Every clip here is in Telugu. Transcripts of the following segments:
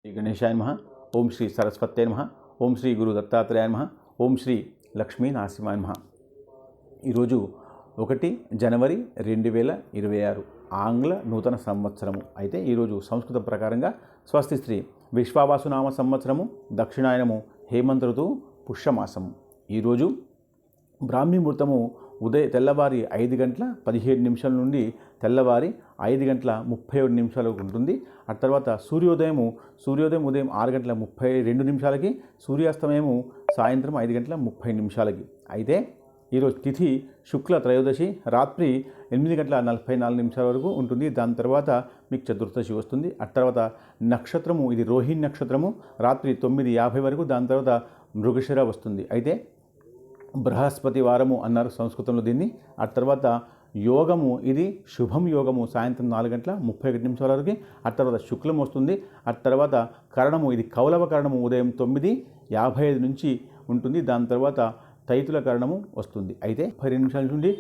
శ్రీ గణేశాయ నమః. ఓం శ్రీ సరస్వతే నమః. ఓం శ్రీ గురు దత్తాత్రేయాయ నమః. ఓం శ్రీ లక్ష్మీ నరసింహాయ నమః. ఈరోజు 1 జనవరి 2026 ఆంగ్ల నూతన సంవత్సరము. అయితే ఈరోజు సంస్కృతం ప్రకారంగా స్వస్తి శ్రీ విశ్వావసునామ సంవత్సరము, దక్షిణాయనము, హేమంత ఋతువు, పుష్యమాసము. ఈరోజు బ్రాహ్మీ ముహూర్తము తెల్లవారి 5 గంటల 17 నిమిషాల నుండి తెల్లవారి 5 గంటల 37 నిమిషాలకు ఉంటుంది. ఆ తర్వాత సూర్యోదయం ఉదయం 6 గంటల 32 నిమిషాలకి, సూర్యాస్తమయము సాయంత్రం 5 గంటల 30 నిమిషాలకి. అయితే ఈరోజు తిథి శుక్ల త్రయోదశి రాత్రి 8 గంటల 44 నిమిషాల వరకు ఉంటుంది. దాని తర్వాత మీకు చతుర్దశి వస్తుంది. ఆ తర్వాత నక్షత్రము ఇది రోహిణి నక్షత్రము రాత్రి 9:50 వరకు, దాని తర్వాత మృగశిర వస్తుంది. అయితే బృహస్పతి వారము అన్నారు సంస్కృతంలో దీన్ని. ఆ తర్వాత యోగము ఇది శుభం యోగము సాయంత్రం 4 గంటల 31 నిమిషాల వరకు. ఆ తర్వాత శుక్లం వస్తుంది. ఆ తర్వాత కరణము ఇది కౌలవ కరణము ఉదయం 9:55 నుంచి ఉంటుంది. దాని తర్వాత తైతుల కరణము వస్తుంది. అయితే 10 నిమిషాల నుండి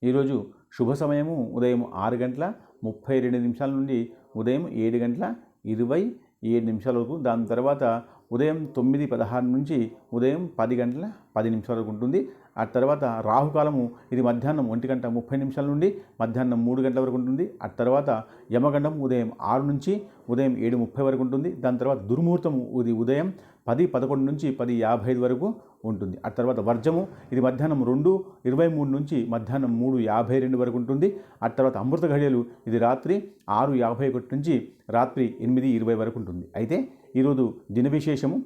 ఈరోజు శుభ సమయము ఉదయం 6 గంటల 32 నిమిషాల నుండి ఉదయం 7 గంటల 27 నిమిషాల వరకు. దాని తర్వాత ఉదయం 9:16 నుంచి ఉదయం 10 గంటల 10 నిమిషాల వరకు ఉంటుంది. ఆ తర్వాత రాహుకాలము ఇది మధ్యాహ్నం 1 గంట 30 నిమిషాల నుండి మధ్యాహ్నం 3 గంటల వరకు ఉంటుంది. ఆ తర్వాత యమగండం ఉదయం 6 నుంచి ఉదయం 7:30 వరకు ఉంటుంది. దాని తర్వాత దుర్ముహూర్తము ఇది ఉదయం 10:11 నుంచి 10:55 వరకు ఉంటుంది. ఆ తర్వాత వర్జము ఇది మధ్యాహ్నం 2:23 నుంచి మధ్యాహ్నం 3:52 వరకు ఉంటుంది. ఆ తర్వాత అమృత ఘడియలు ఇది రాత్రి 6:51 నుంచి రాత్రి 8:20 వరకు ఉంటుంది. అయితే ఈరోజు దిన విశేషము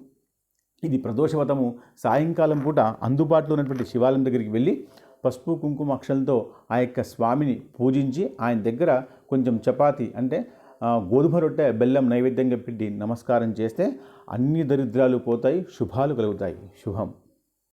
ఇది ప్రదోషవతము. సాయంకాలం పూట అందుబాటులో ఉన్నటువంటి శివాలయం దగ్గరికి వెళ్ళి పసుపు కుంకుమ అక్షలతో ఆ యొక్క స్వామిని పూజించి ఆయన దగ్గర కొంచెం చపాతి అంటే గోధుమ రొట్టె బెల్లం నైవేద్యంగా పెట్టి నమస్కారం చేస్తే అన్ని దరిద్రాలు పోతాయి, శుభాలు కలుగుతాయి. శుభం.